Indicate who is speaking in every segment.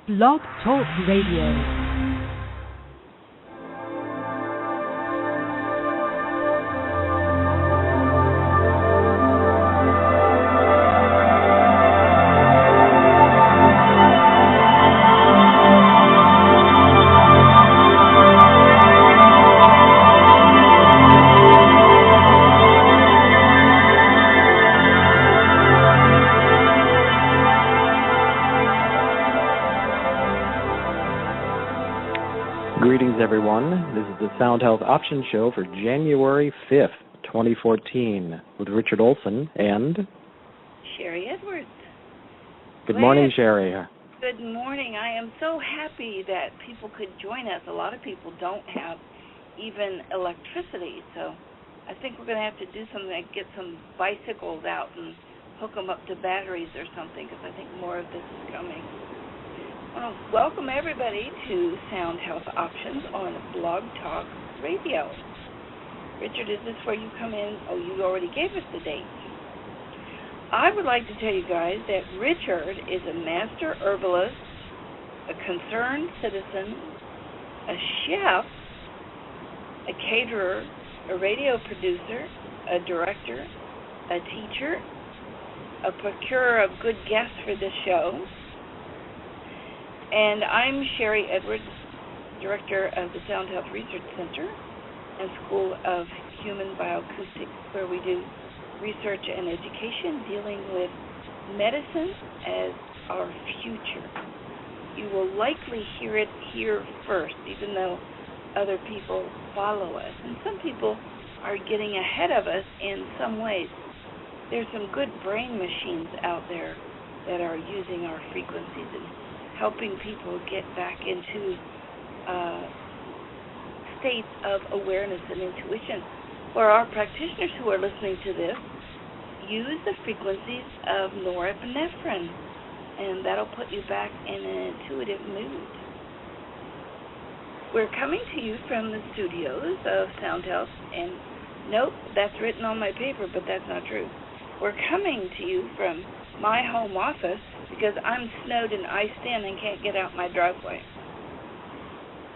Speaker 1: Blog Talk Radio.
Speaker 2: Greetings, everyone. This is the Sound Health Options Show for January 5th, 2014, with Richard Olson and
Speaker 3: Sherry Edwards.
Speaker 2: Good morning, Sherry.
Speaker 3: Good morning. I am so happy that people could join us. A lot of people don't have even electricity, so I think we're going to have to do something like get some bicycles out and hook them up to batteries or something, because I think more of this is coming. I want to welcome everybody to Sound Health Options on Blog Talk Radio. Richard, is this where you come in? Oh, you already gave us the date. I would like to tell you guys that Richard is a master herbalist, a concerned citizen, a chef, a caterer, a radio producer, a director, a teacher, a procurer of good guests for this show. And I'm Sherry Edwards, Director of the Sound Health Research Center and School of Human Bioacoustics, where we do research and education dealing with medicine as our future. You will likely hear it here first, even though other people follow us. And some people are getting ahead of us in some ways. There's some good brain machines out there that are using our frequencies and helping people get back into states of awareness and intuition. For our practitioners who are listening to this, use the frequencies of norepinephrine, and that'll put you back in an intuitive mood. We're coming to you from the studios of Sound Health, and nope, that's written on my paper, but that's not true. We're coming to you from my home office because I'm snowed and iced in and can't get out my driveway.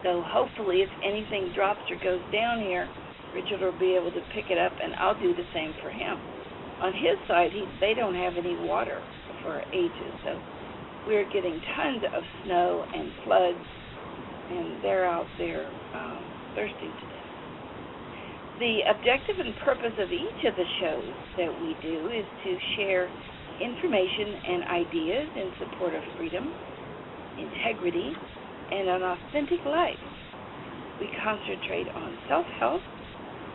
Speaker 3: So hopefully if anything drops or goes down here, Richard will be able to pick it up, and I'll do the same for him. On his side, they don't have any water for ages, so we're getting tons of snow and floods, and they're out there thirsting to death. The objective and purpose of each of the shows that we do is to share information and ideas in support of freedom, integrity, and an authentic life. We concentrate on self-help,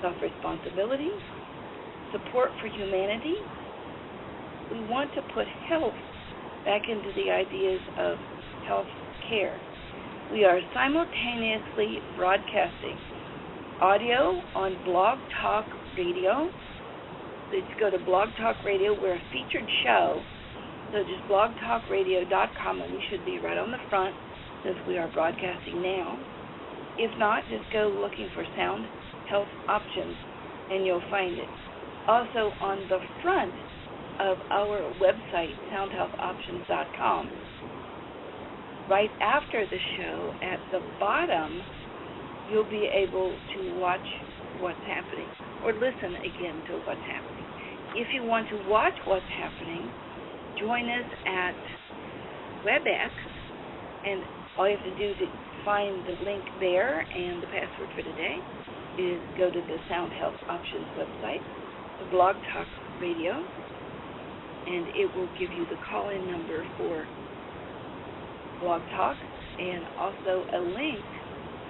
Speaker 3: self-responsibility, support for humanity. We want to put health back into the ideas of health care. We are simultaneously broadcasting audio on Blog Talk Radio. So just go to Blog Talk Radio. We're a featured show. So just blogtalkradio.com, and we should be right on the front since we are broadcasting now. If not, just go looking for Sound Health Options, and you'll find it. Also on the front of our website, soundhealthoptions.com, right after the show, at the bottom, you'll be able to watch what's happening or listen again to what's happening. If you want to watch what's happening, join us at WebEx, and all you have to do to find the link there and the password for today is go to the Sound Health Options website, the Blog Talk Radio, and it will give you the call-in number for Blog Talk and also a link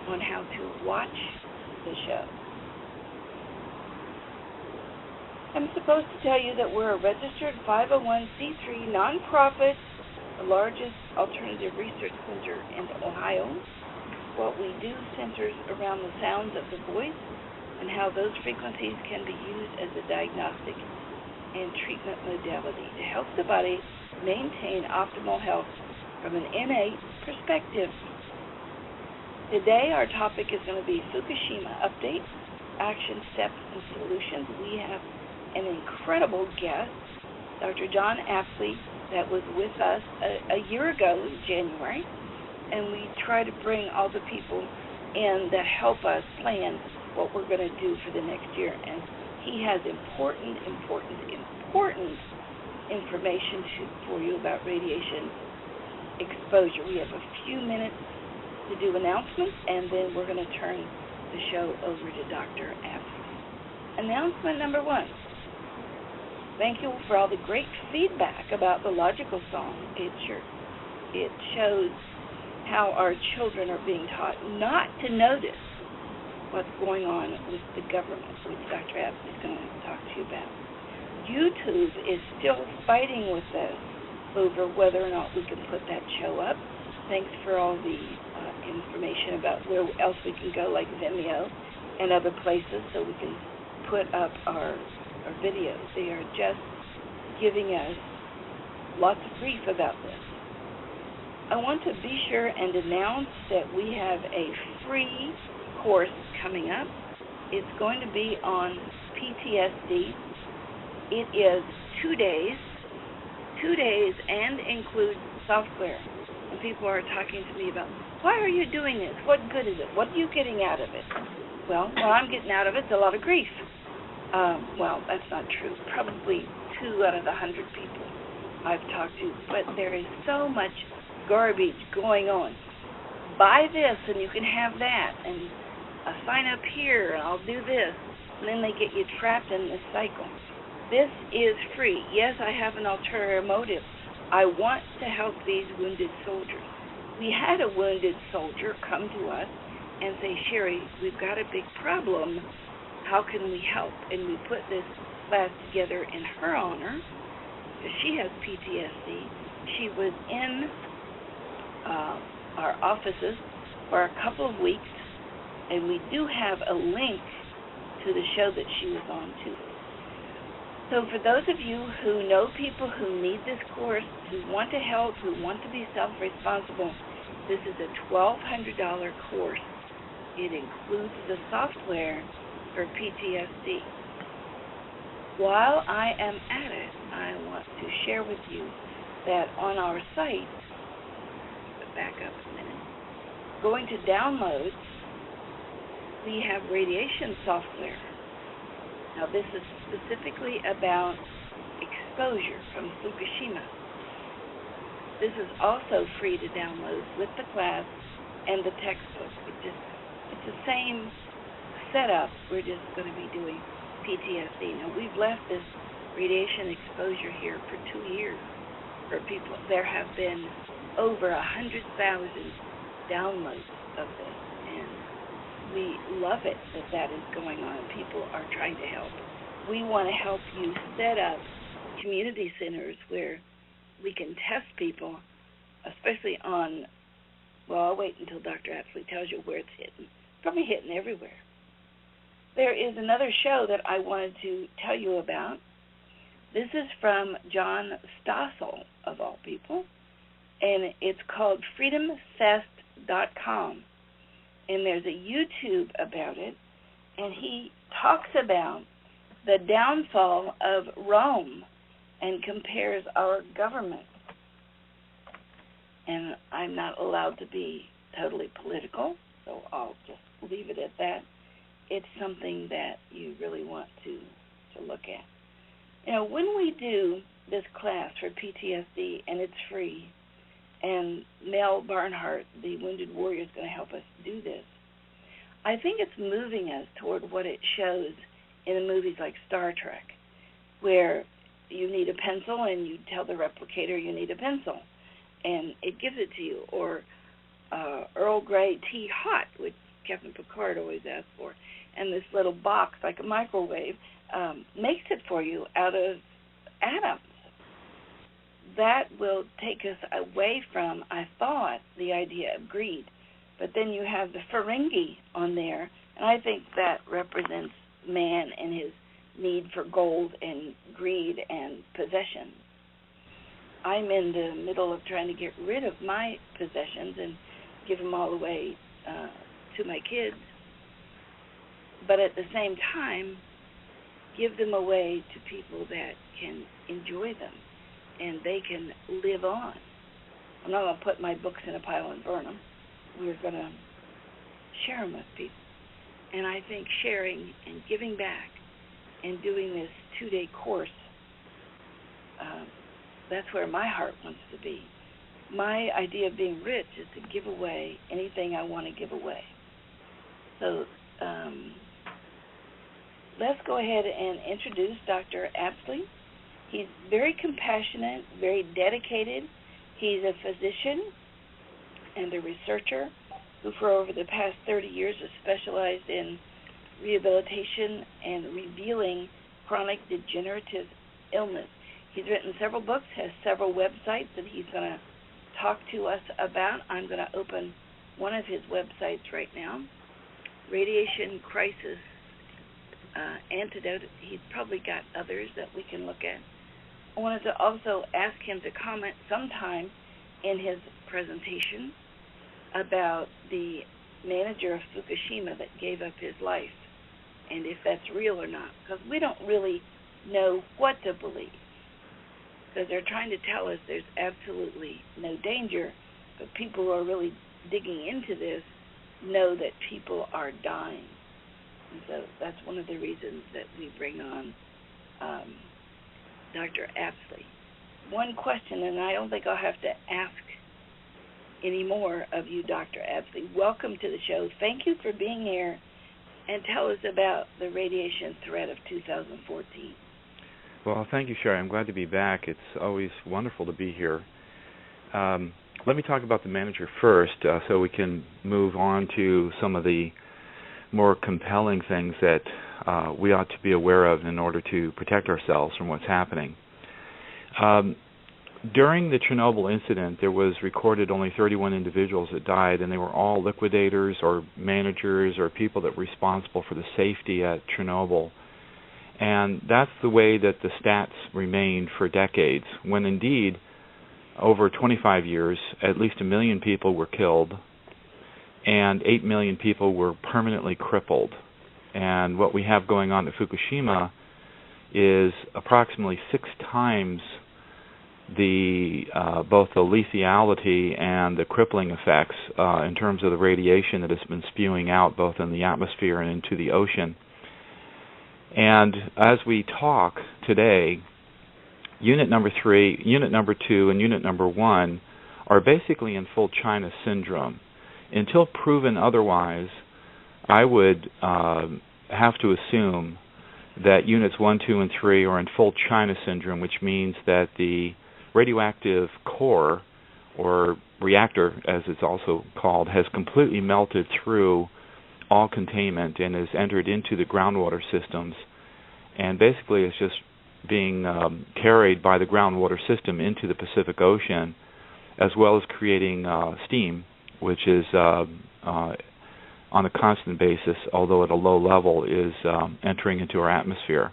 Speaker 3: on how to watch the show. I'm supposed to tell you that we're a registered 501c3 nonprofit, the largest alternative research center in Ohio. What we do centers around the sounds of the voice and how those frequencies can be used as a diagnostic and treatment modality to help the body maintain optimal health from an innate perspective. Today our topic is going to be Fukushima update, action steps and solutions. We have an incredible guest, Dr. John Apsley, that was with us a year ago in January, and we try to bring all the people in that help us plan what we're going to do for the next year. And he has important information for you about radiation exposure. We have a few minutes to do announcements, and then we're going to turn the show over to Dr. Apsley. Announcement number 1. Thank you for all the great feedback about the logical song. It shows how our children are being taught not to notice what's going on with the government, which Dr. Apsley is going to talk to you about. YouTube is still fighting with us over whether or not we can put that show up. Thanks for all the information about where else we can go, like Vimeo and other places, so we can put up our videos. They are just giving us lots of grief about this. I want to be sure and announce that we have a free course coming up. It's going to be on PTSD. It is 2 days and includes software. And people are talking to me about, why are you doing this? What good is it? What are you getting out of it? Well, what I'm getting out of it is a lot of grief. Well, that's not true. Probably 2 out of the 100 people I've talked to. But there is so much garbage going on. Buy this and you can have that, and sign up here and I'll do this. And then they get you trapped in this cycle. This is free. Yes, I have an ulterior motive. I want to help these wounded soldiers. We had a wounded soldier come to us and say, Sherry, we've got a big problem. How can we help? And we put this class together in her honor, because she has PTSD. She was in our offices for a couple of weeks, and we do have a link to the show that she was on too. So for those of you who know people who need this course, who want to help, who want to be self-responsible, this is a $1,200 course. It includes the software for PTSD. While I am at it, I want to share with you that on our site, back up a minute, going to downloads, we have radiation software. Now this is specifically about exposure from Fukushima. This is also free to download with the class and the textbook. It's the same setup. We're just going to be doing PTSD. Now we've left this radiation exposure here for 2 years for people. There have been over 100,000 downloads of this, and we love it that is going on. People are trying to help. We want to help you set up community centers where we can test people, especially on, well, I'll wait until Dr. Apsley tells you where it's hitting. It's probably hitting everywhere. There is another show that I wanted to tell you about. This is from John Stossel, of all people, and it's called freedomfest.com. And there's a YouTube about it, and he talks about the downfall of Rome and compares our government. And I'm not allowed to be totally political, so I'll just leave it at that. It's something that you really want to look at. You know, when we do this class for PTSD, and it's free, and Mel Barnhart, the Wounded Warrior, is going to help us do this, I think it's moving us toward what it shows in the movies like Star Trek, where you need a pencil and you tell the replicator you need a pencil, and it gives it to you. Or Earl Grey tea hot, which Captain Picard always asks for, and this little box like a microwave makes it for you out of atoms. That will take us away from, I thought, the idea of greed. But then you have the Ferengi on there, and I think that represents man and his need for gold and greed and possession. I'm in the middle of trying to get rid of my possessions and give them all away to my kids, but at the same time, give them away to people that can enjoy them and they can live on. I'm not going to put my books in a pile and burn them. We're going to share them with people. And I think sharing and giving back and doing this 2-day course, that's where my heart wants to be. My idea of being rich is to give away anything I want to give away. So let's go ahead and introduce Dr. Apsley. He's very compassionate, very dedicated. He's a physician and a researcher who for over the past 30 years has specialized in rehabilitation and revealing chronic degenerative illness. He's written several books, has several websites that he's going to talk to us about. I'm going to open one of his websites right now, Radiation Crisis Antidote. He's probably got others that we can look at. I wanted to also ask him to comment sometime in his presentation about the manager of Fukushima that gave up his life, and if that's real or not, because we don't really know what to believe, because they're trying to tell us there's absolutely no danger, but people who are really digging into this know that people are dying. And so that's one of the reasons that we bring on Dr. Apsley. One question, and I don't think I'll have to ask any more of you, Dr. Apsley. Welcome to the show. Thank you for being here, and tell us about the radiation threat of 2014.
Speaker 4: Well, thank you, Sherry. I'm glad to be back. It's always wonderful to be here. Let me talk about the manager first, so we can move on to some of the more compelling things that we ought to be aware of in order to protect ourselves from what's happening. During the Chernobyl incident, there was recorded only 31 individuals that died, and they were all liquidators or managers or people that were responsible for the safety at Chernobyl. And that's the way that the stats remained for decades, when indeed, over 25 years, at least 1 million people were killed, and 8 million people were permanently crippled. And what we have going on at Fukushima is approximately 6 times both the lethality and the crippling effects in terms of the radiation that has been spewing out both in the atmosphere and into the ocean. And as we talk today, Unit number 3, Unit number 2, and Unit number 1 are basically in full China syndrome. Until proven otherwise, I would have to assume that Units 1, 2, and 3 are in full China syndrome, which means that the radioactive core, or reactor as it's also called, has completely melted through all containment and has entered into the groundwater systems, and basically it's just being carried by the groundwater system into the Pacific Ocean, as well as creating steam, which is on a constant basis, although at a low level, is entering into our atmosphere.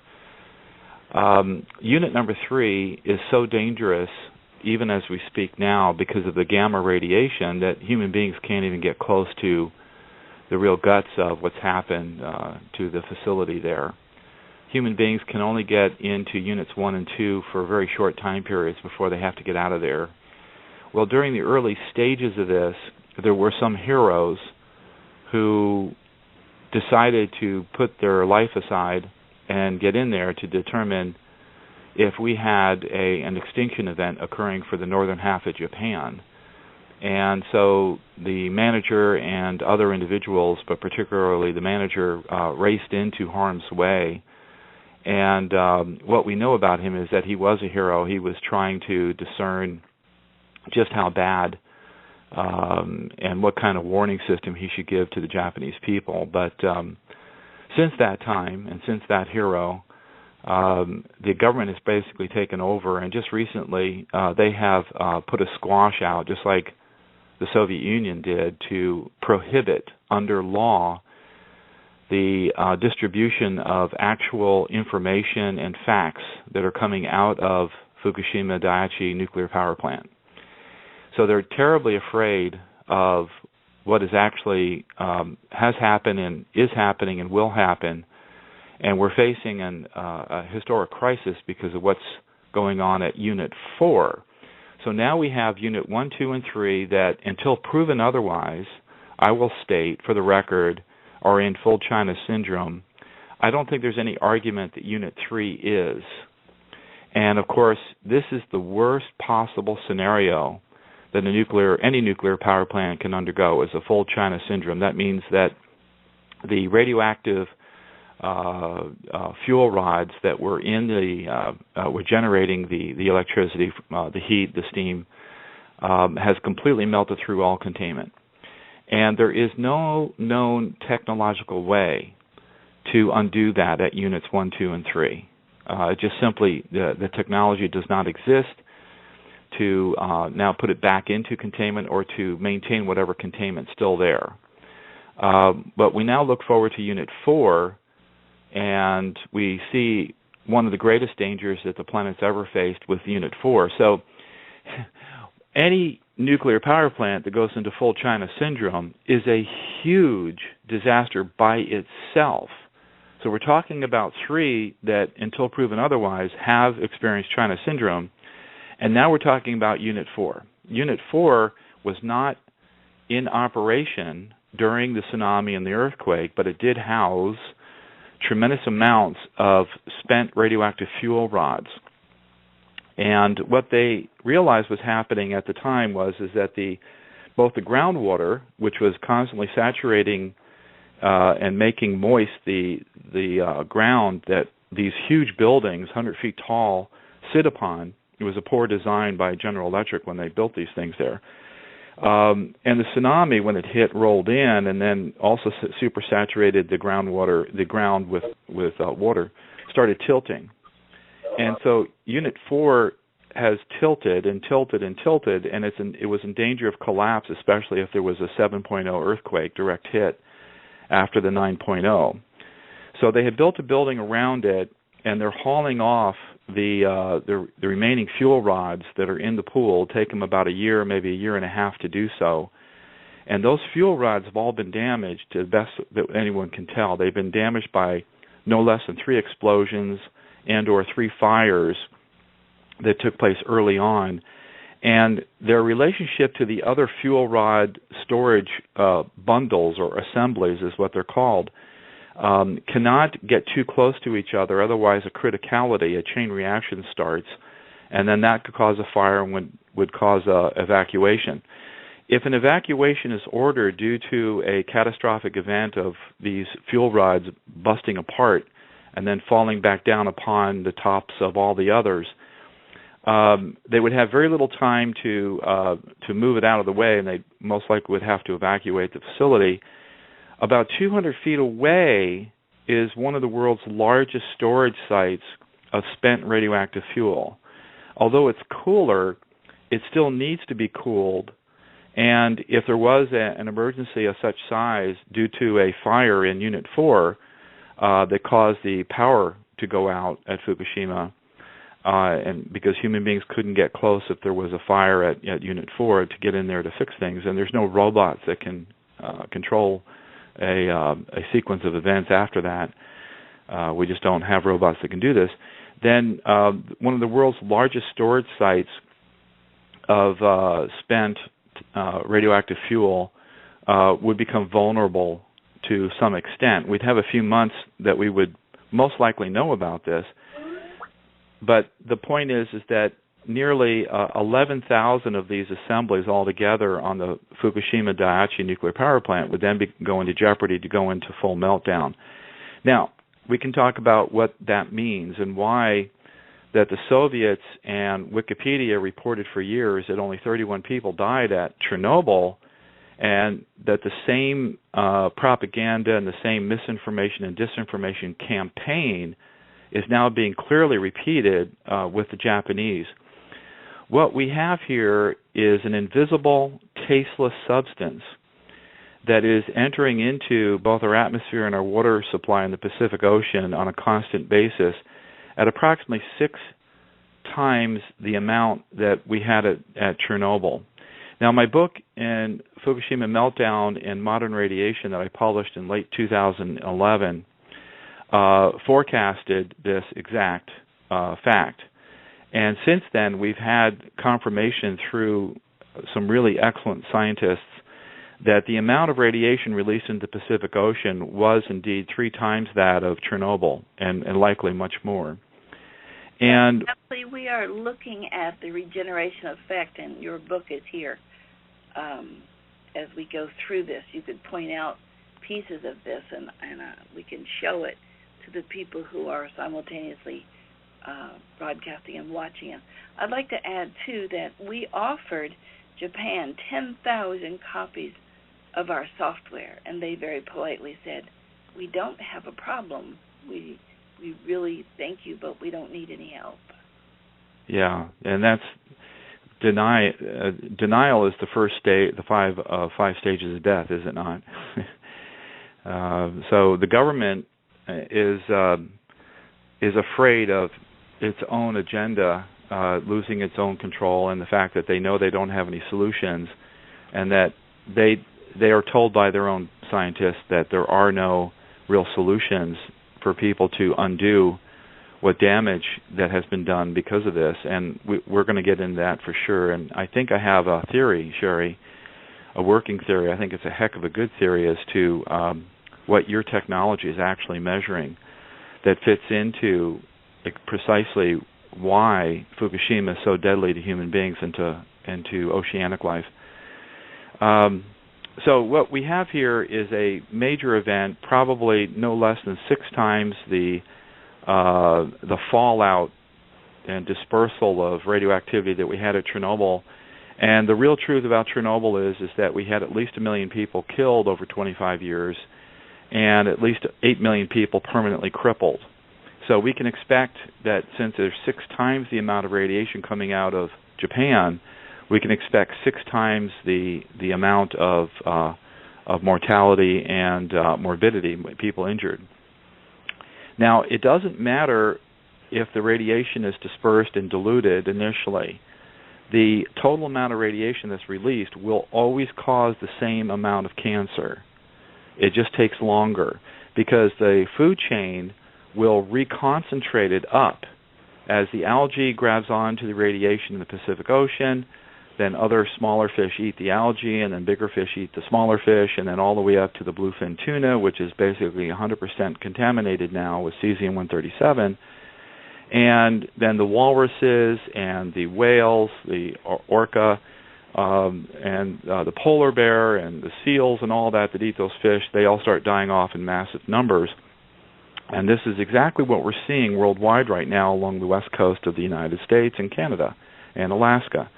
Speaker 4: Unit number 3 is so dangerous, even as we speak now, because of the gamma radiation, that human beings can't even get close to the real guts of what's happened to the facility there. Human beings can only get into Units 1 and 2 for very short time periods before they have to get out of there. Well, during the early stages of this, there were some heroes who decided to put their life aside and get in there to determine if we had an extinction event occurring for the northern half of Japan. And so the manager and other individuals, but particularly the manager, raced into harm's way. And what we know about him is that he was a hero. He was trying to discern just how bad and what kind of warning system he should give to the Japanese people. But since that time, and since that hero, the government has basically taken over, and just recently they have put a squash out, just like the Soviet Union did, to prohibit under law the distribution of actual information and facts that are coming out of Fukushima Daiichi nuclear power plant. So they're terribly afraid of what is actually has happened and is happening and will happen, and we're facing a historic crisis because of what's going on at Unit 4. So now we have Unit 1, 2, and 3 that, until proven otherwise, I will state for the record, are in full China syndrome. I don't think there's any argument that Unit 3 is. And of course, this is the worst possible scenario that any nuclear power plant can undergo, is a full China syndrome. That means that the radioactive fuel rods that were in were generating the electricity, the heat, the steam, has completely melted through all containment. And there is no known technological way to undo that at Units 1, 2, and 3. Just simply, the technology does not exist to now put it back into containment or to maintain whatever containment's still there. But we now look forward to Unit 4, and we see one of the greatest dangers that the planet's ever faced with Unit 4. So any nuclear power plant that goes into full China syndrome is a huge disaster by itself. So we're talking about 3 that, until proven otherwise, have experienced China syndrome, and now we're talking about Unit 4. Unit 4 was not in operation during the tsunami and the earthquake, but it did house tremendous amounts of spent radioactive fuel rods. And what they realized was happening at the time was that both the groundwater, which was constantly saturating and making moist the ground that these huge buildings, 100 feet tall, sit upon. It was a poor design by General Electric when they built these things there. And the tsunami, when it hit, rolled in, and then also supersaturated the ground with water, started tilting. And so Unit 4 has tilted and tilted and tilted, and it was in danger of collapse, especially if there was a 7.0 earthquake direct hit after the 9.0. So they had built a building around it, and they're hauling off the remaining fuel rods that are in the pool. Take them about a year, maybe a year and a half to do so. And those fuel rods have all been damaged to the best that anyone can tell. They've been damaged by no less than 3 explosions and or 3 fires that took place early on. And their relationship to the other fuel rod storage bundles or assemblies is what they're called, cannot get too close to each other, otherwise a criticality, a chain reaction starts, and then that could cause a fire and would cause evacuation. If an evacuation is ordered due to a catastrophic event of these fuel rods busting apart and then falling back down upon the tops of all the others, they would have very little time to move it out of the way, and they most likely would have to evacuate the facility. About 200 feet away is one of the world's largest storage sites of spent radioactive fuel. Although it's cooler, it still needs to be cooled, and if there was an emergency of such size due to a fire in Unit 4 that caused the power to go out at Fukushima, and because human beings couldn't get close if there was a fire at Unit 4 to get in there to fix things, and there's no robots that can control a sequence of events after that. We just don't have robots that can do this. Then one of the world's largest storage sites of spent radioactive fuel would become vulnerable to some extent. We'd have a few months that we would most likely know about this. But the point is that nearly 11,000 of these assemblies altogether on the Fukushima Daiichi nuclear power plant would then go into jeopardy to go into full meltdown. Now, we can talk about what that means and why that the Soviets and Wikipedia reported for years that only 31 people died at Chernobyl, and that the same propaganda and the same misinformation and disinformation campaign is now being clearly repeated with the Japanese. What we have here is an invisible, tasteless substance that is entering into both our atmosphere and our water supply in the Pacific Ocean on a constant basis at approximately 6 times the amount that we had at Chernobyl. Now, my book in Fukushima Meltdown and Modern Radiation that I published in late 2011 forecasted this exact fact. And since then, we've had confirmation through some really excellent scientists that the amount of radiation released into the Pacific Ocean was indeed 3 times that of Chernobyl, and likely much more. And
Speaker 3: actually, we are looking at the regeneration effect, and your book is here. As we go through this, you could point out pieces of this, and we can show it to the people who are simultaneously broadcasting and watching us. I'd like to add, too, that we offered Japan 10,000 copies of our software, and they very politely said, we don't have a problem. We really thank you, but we don't need any help. Yeah,
Speaker 4: and that's denial is the first stage, the five stages of death, is it not? So the government is afraid of its own agenda losing its own control, and the fact that they know they don't have any solutions, and that they are told by their own scientists that there are no real solutions for people to undo what damage that has been done because of this. And we're going to get into that for sure. And I think I have a theory, Sherry, a working theory. I think it's a heck of a good theory as to what your technology is actually measuring that fits into precisely why Fukushima is so deadly to human beings and to oceanic life. So what we have here is a major event, probably no less than 6 times the fallout and dispersal of radioactivity that we had at Chernobyl. And the real truth about Chernobyl is that we had at least 1 million people killed over 25 years and at least 8 million people permanently crippled. So we can expect that since there's 6 times the amount of radiation coming out of Japan, we can expect 6 times the amount of mortality and morbidity, people injured. Now, it doesn't matter if the radiation is dispersed and diluted initially. The total amount of radiation that's released will always cause the same amount of cancer. It just takes longer because the food chain will reconcentrate it up as the algae grabs onto the radiation in the Pacific Ocean. Then other smaller fish eat the algae, and then bigger fish eat the smaller fish, and then all the way up to the bluefin tuna, which is basically 100% contaminated now with cesium-137. And then the walruses and the whales, the orca, and the polar bear and the seals and all that eat those fish, they all start dying off in massive numbers. And this is exactly what we're seeing worldwide right now along the west coast of the United States and Canada and Alaska.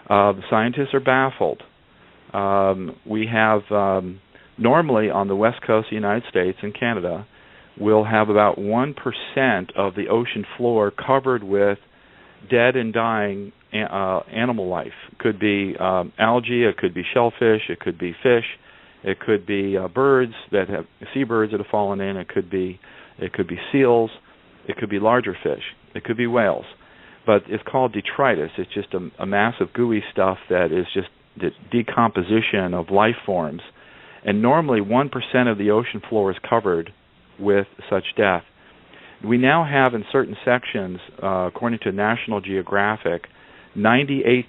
Speaker 4: The scientists are baffled. We have, normally on the west coast of the United States and Canada, we'll have about 1% of the ocean floor covered with dead and dying animal life. It could be algae, it could be shellfish, it could be fish, it could be birds that have seabirds that have fallen in, it could be seals, it could be larger fish, it could be whales. But it's called detritus. It's just a mass of gooey stuff that is just the decomposition of life forms. And normally 1% of the ocean floor is covered with such death. We now have in certain sections, according to National Geographic, 98%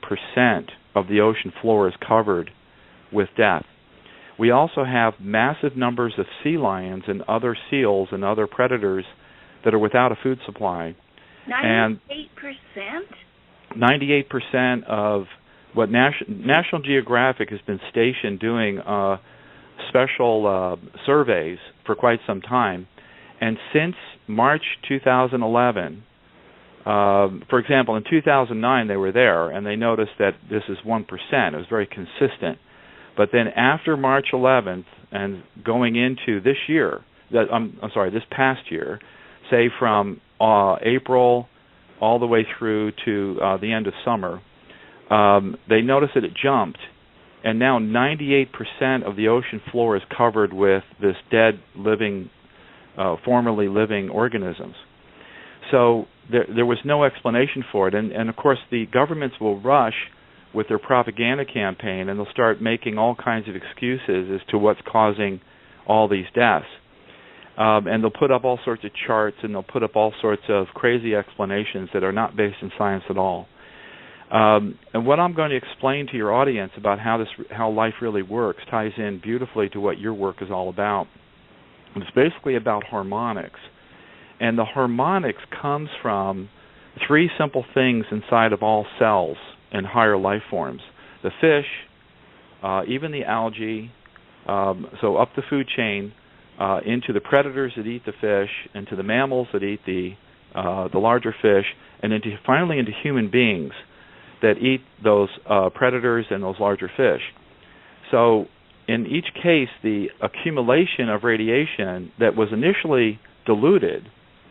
Speaker 4: of the ocean floor is covered with death. We also have massive numbers of sea lions and other seals and other predators that are without a food supply.
Speaker 3: 98%?
Speaker 4: 98% of what National Geographic has been stationed doing special surveys for quite some time. And since March 2011, for example, in 2009 they were there and they noticed that this is 1%. It was very consistent. But then after March 11th and going into this year, this past year, say from April all the way through to the end of summer, they noticed that it jumped, and now 98% of the ocean floor is covered with this dead, living, formerly living organisms. So there was no explanation for it, and of course the governments will rush with their propaganda campaign, and they'll start making all kinds of excuses as to what's causing all these deaths. And they'll put up all sorts of charts, and they'll put up all sorts of crazy explanations that are not based in science at all. And what I'm going to explain to your audience about how life really works ties in beautifully to what your work is all about. It's basically about harmonics. And the harmonics comes from three simple things inside of all cells and higher life forms. The fish, even the algae, so up the food chain, into the predators that eat the fish, into the mammals that eat the larger fish, and finally into human beings that eat those predators and those larger fish. So in each case, the accumulation of radiation that was initially diluted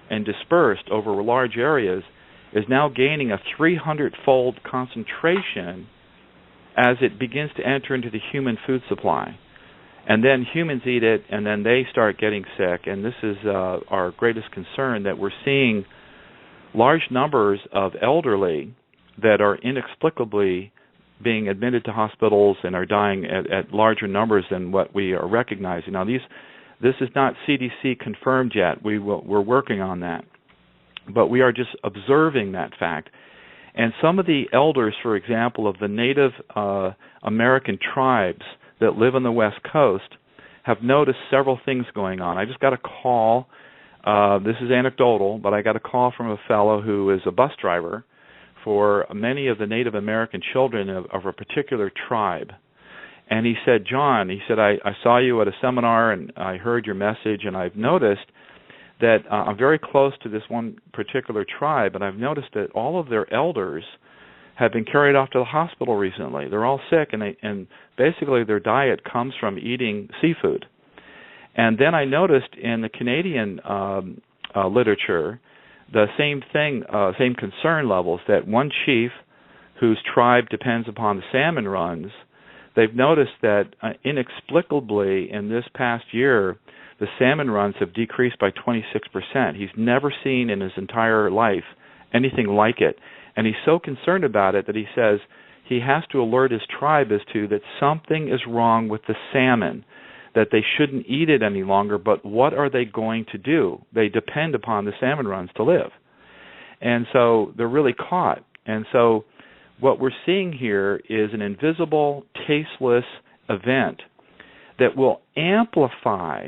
Speaker 4: and dispersed over large areas is now gaining a 300-fold concentration as it begins to enter into the human food supply. And then humans eat it, and then they start getting sick. And this is our greatest concern, that we're seeing large numbers of elderly that are inexplicably being admitted to hospitals and are dying at larger numbers than what we are recognizing. Now, this is not CDC confirmed yet. We're working on that. But we are just observing that fact. And some of the elders, for example, of the Native American tribes that live on the West Coast have noticed several things going on. I just got a call. This is anecdotal, but I got a call from a fellow who is a bus driver for many of the Native American children of a particular tribe. And he said, John, I saw you at a seminar and I heard your message, and I've noticed that I'm very close to this one particular tribe, and I've noticed that all of their elders have been carried off to the hospital recently. They're all sick, and basically their diet comes from eating seafood. And then I noticed in the Canadian literature the same thing, same concern levels, that one chief whose tribe depends upon the salmon runs, they've noticed that inexplicably in this past year, the salmon runs have decreased by 26%. He's never seen in his entire life anything like it. And he's so concerned about it that he says he has to alert his tribe as to that something is wrong with the salmon, that they shouldn't eat it any longer, but what are they going to do? They depend upon the salmon runs to live. And so they're really caught. And so what we're seeing here is an invisible, tasteless event that will amplify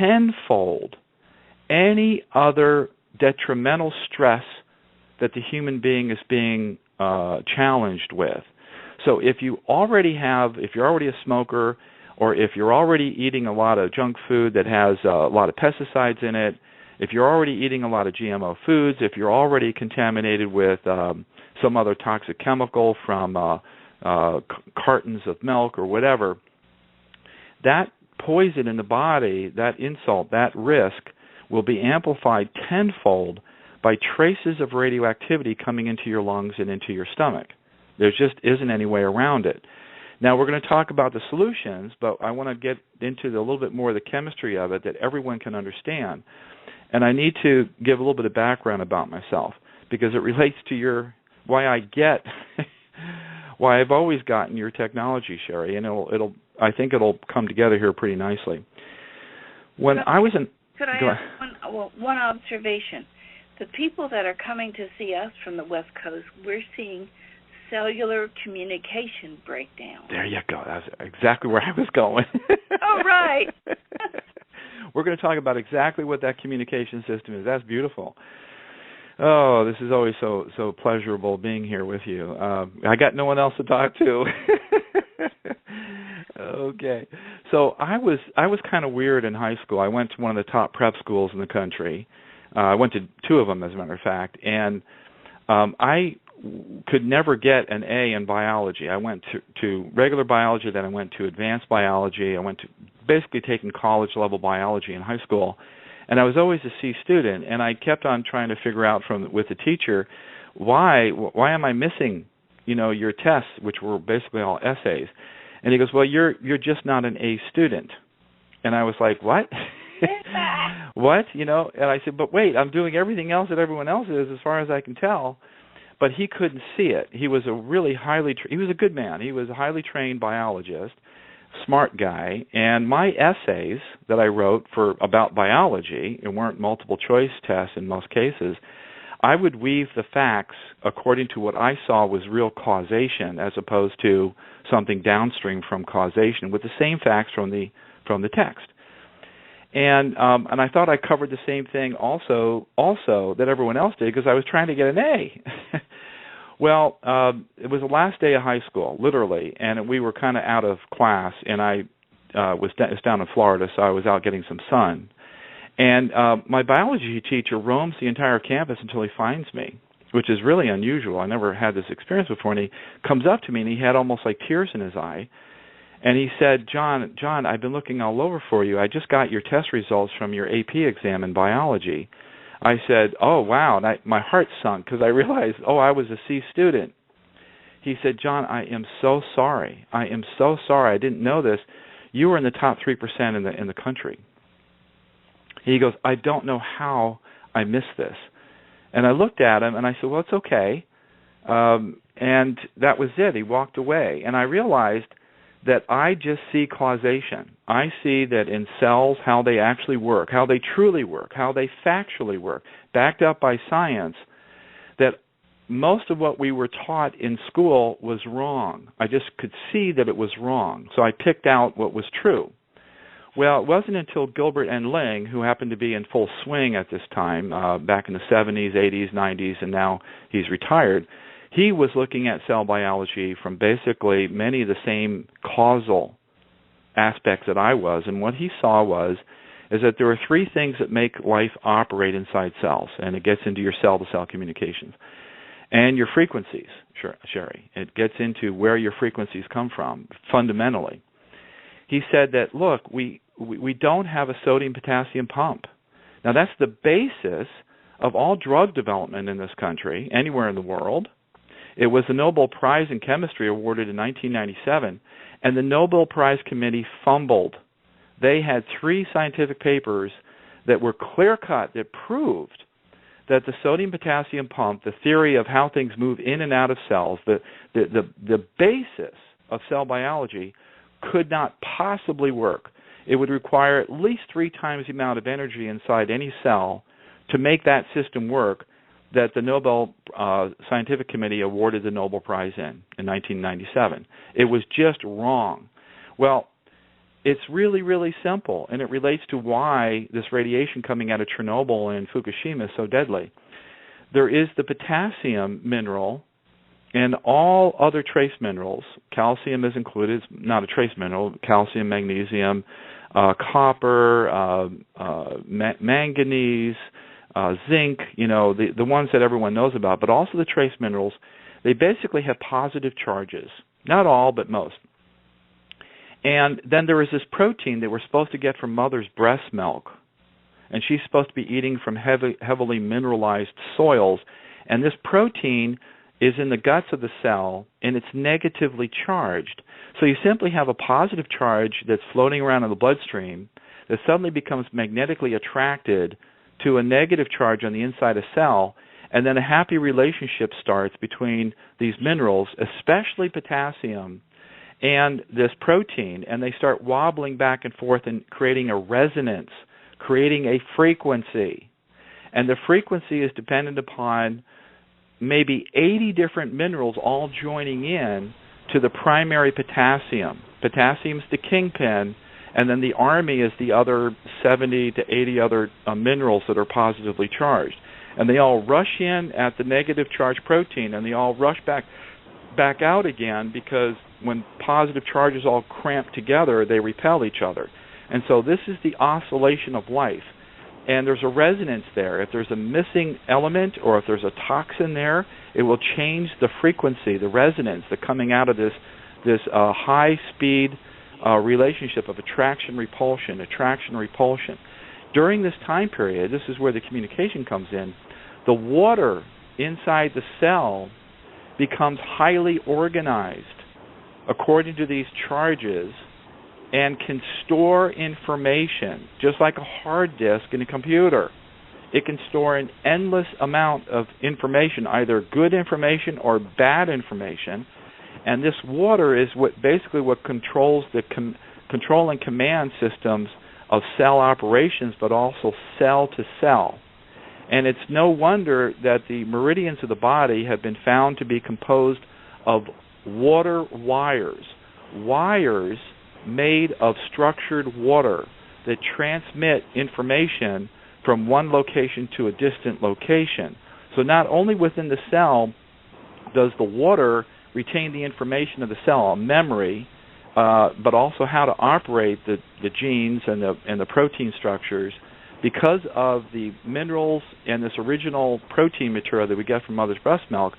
Speaker 4: tenfold any other detrimental stress that the human being is being challenged with. So if you're already a smoker, or if you're already eating a lot of junk food that has a lot of pesticides in it, if you're already eating a lot of GMO foods, if you're already contaminated with some other toxic chemical from cartons of milk or whatever, that poison in the body, that insult, that risk will be amplified tenfold by traces of radioactivity coming into your lungs and into your stomach. There just isn't any way around it. Now, we're going to talk about the solutions, but I want to get into a little bit more of the chemistry of it that everyone can understand. And I need to give a little bit of background about myself, because it relates to why I've always gotten your technology, Sherry, and I think it'll come together here pretty nicely. Could I
Speaker 3: ask one observation? The people that are coming to see us from the West Coast, we're seeing cellular communication breakdown.
Speaker 4: There you go. That's exactly where I was going.
Speaker 3: Oh, right.
Speaker 4: We're going to talk about exactly what that communication system is. That's beautiful. Oh, this is always so pleasurable being here with you. I got no one else to talk to. Okay. So I was kind of weird in high school. I went to one of the top prep schools in the country. I went to two of them, as a matter of fact, and I could never get an A in biology. I went to regular biology, then I went to advanced biology. I went to basically taking college-level biology in high school, and I was always a C student, and I kept on trying to figure out with the teacher, why am I missing, your tests, which were basically all essays? And he goes, well, you're just not an A student. And I was like, what? What? And I said, but wait, I'm doing everything else that everyone else is, as far as I can tell. But he couldn't see it. He was he was a good man. He was a highly trained biologist, smart guy, and my essays that I wrote about biology, and weren't multiple choice tests in most cases, I would weave the facts according to what I saw was real causation, as opposed to something downstream from causation, with the same facts from the text. And I thought I covered the same thing also that everyone else did, because I was trying to get an A. Well, it was the last day of high school, literally, and we were kind of out of class, and I was down in Florida, so I was out getting some sun. And my biology teacher roams the entire campus until he finds me, which is really unusual. I never had this experience before. And he comes up to me, and he had almost like tears in his eye. And he said, John, I've been looking all over for you. I just got your test results from your AP exam in biology. I said, oh, wow. And my heart sunk because I realized, I was a C student. He said, John, I am so sorry. I am so sorry. I didn't know this. You were in the top 3% in the country. He goes, I don't know how I missed this. And I looked at him, and I said, well, it's okay. And that was it. He walked away. And I realized that I just see causation. I see that in cells, how they actually work, how they truly work, how they factually work, backed up by science, that most of what we were taught in school was wrong. I just could see that it was wrong. So I picked out what was true. Well, it wasn't until Gilbert N. Ling, who happened to be in full swing at this time, back in the 70s, 80s, 90s, and now he's retired, he was looking at cell biology from basically many of the same causal aspects that I was. And what he saw is that there are three things that make life operate inside cells, and it gets into your cell-to-cell communications. And your frequencies, Sherry. It gets into where your frequencies come from, fundamentally. He said that, look, we don't have a sodium-potassium pump. Now, that's the basis of all drug development in this country, anywhere in the world. It was the Nobel Prize in Chemistry awarded in 1997, and the Nobel Prize Committee fumbled. They had 3 scientific papers that were clear-cut that proved that the sodium-potassium pump, the theory of how things move in and out of cells, the basis of cell biology, could not possibly work. It would require at least 3 times the amount of energy inside any cell to make that system work that the Nobel Scientific Committee awarded the Nobel Prize in 1997. It was just wrong. Well, it's really, really simple, and it relates to why this radiation coming out of Chernobyl and Fukushima is so deadly. There is the potassium mineral and all other trace minerals. Calcium is included. It's not a trace mineral. Calcium, magnesium, copper, manganese, zinc, the ones that everyone knows about, but also the trace minerals, they basically have positive charges. Not all, but most. And then there is this protein that we're supposed to get from mother's breast milk. And she's supposed to be eating from heavily mineralized soils. And this protein is in the guts of the cell, and it's negatively charged. So you simply have a positive charge that's floating around in the bloodstream that suddenly becomes magnetically attracted to a negative charge on the inside of cell, and then a happy relationship starts between these minerals, especially potassium, and this protein, and they start wobbling back and forth and creating a resonance, creating a frequency. And the frequency is dependent upon maybe 80 different minerals all joining in to the primary potassium. Potassium's the kingpin, and then the army is the other 70 to 80 other minerals that are positively charged. And they all rush in at the negative charged protein, and they all rush back out again, because when positive charges all cramp together, they repel each other. And so this is the oscillation of life. And there's a resonance there. If there's a missing element or if there's a toxin there, it will change the frequency, the resonance, the coming out of this high-speed relationship of attraction-repulsion. During this time period, this is where the communication comes in, the water inside the cell becomes highly organized according to these charges and can store information, just like a hard disk in a computer. It can store an endless amount of information, either good information or bad information, and this water is what controls the control and command systems of cell operations, but also cell to cell. And it's no wonder that the meridians of the body have been found to be composed of water wires, wires made of structured water that transmit information from one location to a distant location. So not only within the cell does the water retain the information of the cell, a memory, but also how to operate the genes and the protein structures because of the minerals and this original protein material that we get from mother's breast milk.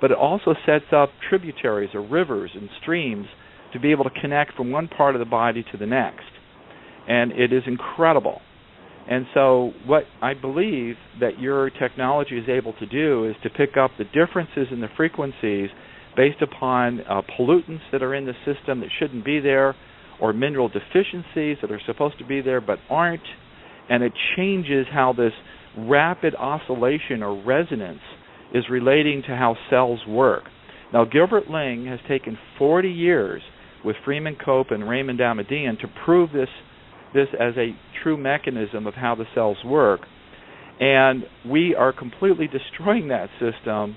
Speaker 4: But it also sets up tributaries or rivers and streams to be able to connect from one part of the body to the next. And it is incredible. And so what I believe that your technology is able to do is to pick up the differences in the frequencies based upon pollutants that are in the system that shouldn't be there, or mineral deficiencies that are supposed to be there but aren't, and it changes how this rapid oscillation or resonance is relating to how cells work. Now, Gilbert Ling has taken 40 years with Freeman Cope and Raymond Damadian to prove this as a true mechanism of how the cells work, and we are completely destroying that system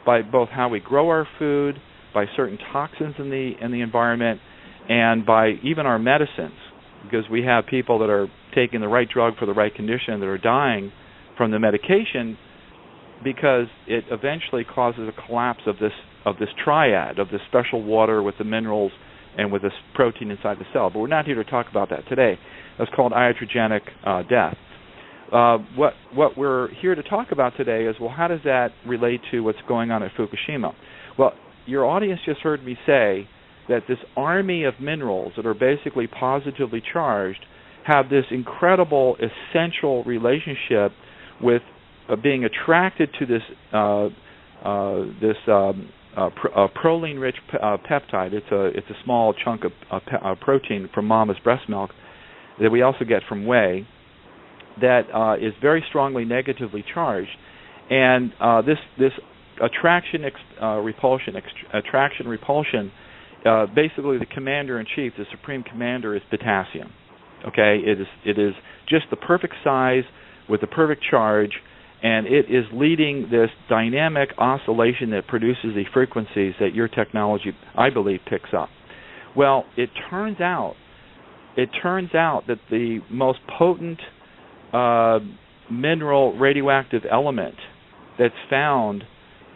Speaker 4: by both how we grow our food, by certain toxins in the environment, and by even our medicines, because we have people that are taking the right drug for the right condition that are dying from the medication because it eventually causes a collapse of this triad, of this special water with the minerals and with this protein inside the cell. But we're not here to talk about that today. That's called iatrogenic death. What we're here to talk about today is, well, how does that relate to what's going on at Fukushima? Well, your audience just heard me say that this army of minerals that are basically positively charged have this incredible essential relationship with being attracted to this proline-rich peptide. It's a small chunk of protein from mama's breast milk that we also get from whey that is very strongly negatively charged, and this attraction repulsion, basically the commander-in-chief, the supreme commander, is potassium. Okay, it is just the perfect size with the perfect charge, and it is leading this dynamic oscillation that produces the frequencies that your technology, I believe, picks up. Well, it turns out that the most potent mineral radioactive element that's found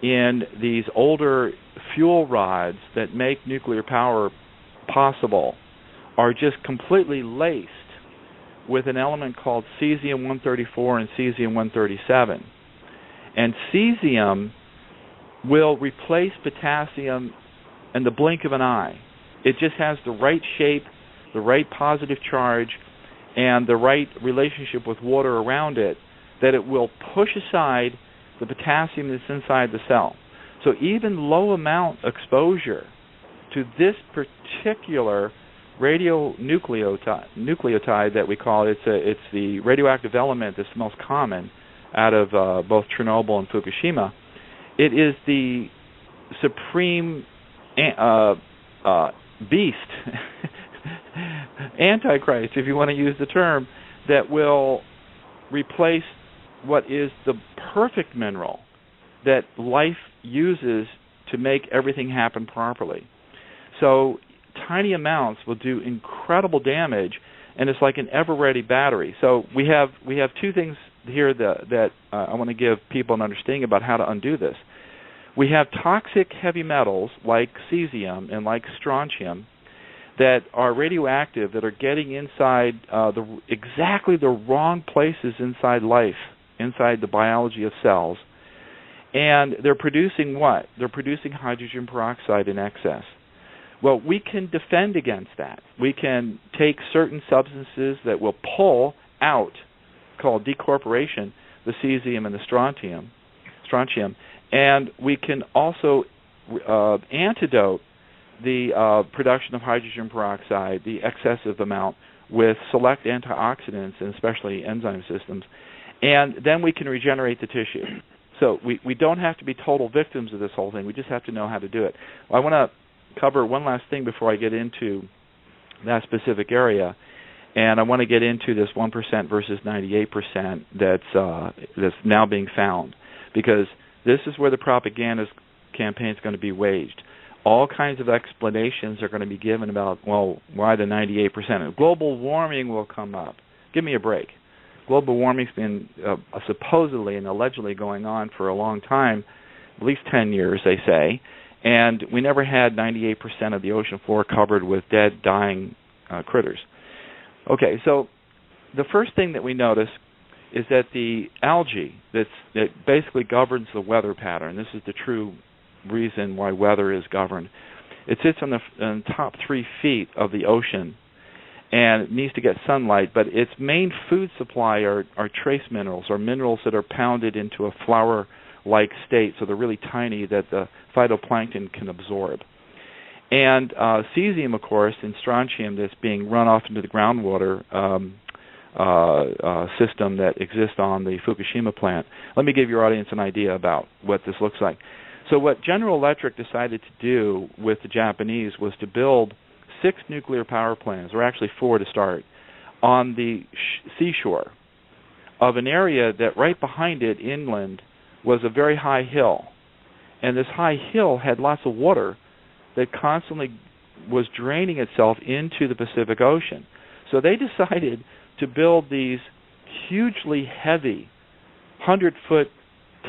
Speaker 4: in these older fuel rods that make nuclear power possible are just completely laced with an element called cesium-134 and cesium-137. And cesium will replace potassium in the blink of an eye. It just has the right shape, the right positive charge, and the right relationship with water around it, that it will push aside the potassium that's inside the cell. So even low amount exposure to this particular radionucleotide that we call it, it's the radioactive element that's the most common out of both Chernobyl and Fukushima. It is the supreme beast, Antichrist, if you want to use the term, that will replace what is the perfect mineral that life uses to make everything happen properly. So tiny amounts will do incredible damage, and it's like an ever-ready battery. So we have two things here that I want to give people an understanding about how to undo this. We have toxic heavy metals like cesium and like strontium that are radioactive, that are getting inside exactly the wrong places inside life, inside the biology of cells. And they're producing what? They're producing hydrogen peroxide in excess. Well, we can defend against that. We can take certain substances that will pull out, called decorporation, the cesium and the strontium, and we can also antidote the production of hydrogen peroxide, the excessive amount, with select antioxidants and especially enzyme systems, and then we can regenerate the tissue. So we don't have to be total victims of this whole thing. We just have to know how to do it. I want to cover one last thing before I get into that specific area. And I want to get into this 1% versus 98% that's now being found, because this is where the propaganda campaign is going to be waged. All kinds of explanations are going to be given about, well, why the 98%? Global warming will come up. Give me a break. Global warming's been supposedly and allegedly going on for a long time, at least 10 years, they say, and we never had 98% of the ocean floor covered with dead, dying critters. Okay, so the first thing that we notice is that the algae that basically governs the weather pattern, this is the true reason why weather is governed, it sits on the top 3 feet of the ocean, and it needs to get sunlight, but its main food supply are trace minerals, or minerals that are pounded into a flour-like state, so they're really tiny that the phytoplankton can absorb. And cesium, of course, and strontium that's being run off into the groundwater system that exists on the Fukushima plant. Let me give your audience an idea about what this looks like. So what General Electric decided to do with the Japanese was to build 6 nuclear power plants, or actually 4 to start, on the seashore of an area that right behind it, inland, was a very high hill. And this high hill had lots of water that constantly was draining itself into the Pacific Ocean. So they decided to build these hugely heavy 100-foot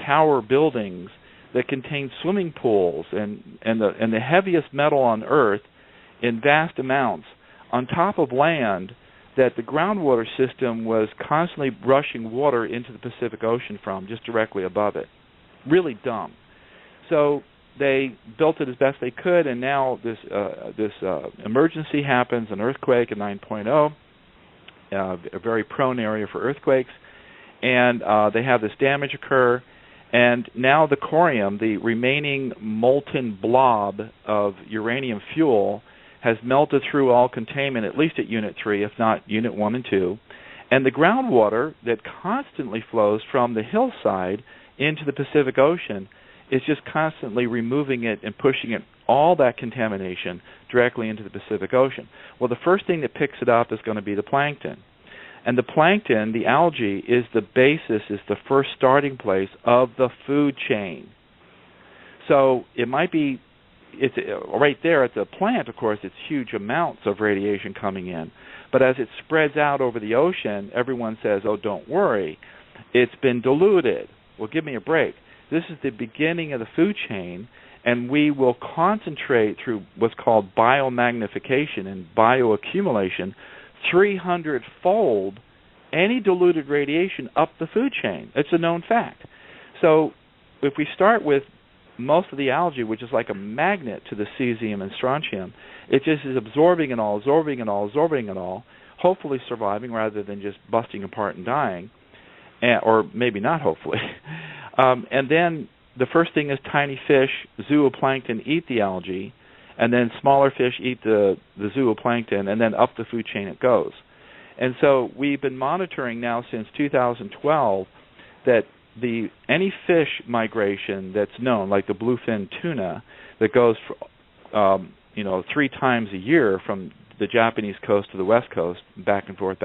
Speaker 4: tower buildings that contain swimming pools and the heaviest metal on Earth in vast amounts on top of land that the groundwater system was constantly rushing water into the Pacific Ocean from, just directly above it. Really dumb. So they built it as best they could, and now this emergency happens, an earthquake, a 9.0, a very prone area for earthquakes, and they have this damage occur, and now the corium, the remaining molten blob of uranium fuel, has melted through all containment, at least at Unit 3, if not Unit 1 and 2, and the groundwater that constantly flows from the hillside into the Pacific Ocean is just constantly removing it and pushing it, all that contamination, directly into the Pacific Ocean. Well, the first thing that picks it up is going to be the plankton. And the plankton, the algae, is the basis, is the first starting place of the food chain. So it might be, it's right there at the plant, of course, it's huge amounts of radiation coming in. But as it spreads out over the ocean, everyone says, oh, don't worry, it's been diluted. Well, give me a break. This is the beginning of the food chain, and we will concentrate through what's called biomagnification and bioaccumulation 300-fold any diluted radiation up the food chain. It's a known fact. So if we start with most of the algae, which is like a magnet to the cesium and strontium, it just is absorbing it all, hopefully surviving rather than just busting apart and dying, or maybe not hopefully. And then the first thing is tiny fish, zooplankton, eat the algae, and then smaller fish eat the zooplankton, and then up the food chain it goes. And so we've been monitoring now since 2012 that any fish migration that's known, like the bluefin tuna, that goes 3 times a year from the Japanese coast to the west coast, back and forth,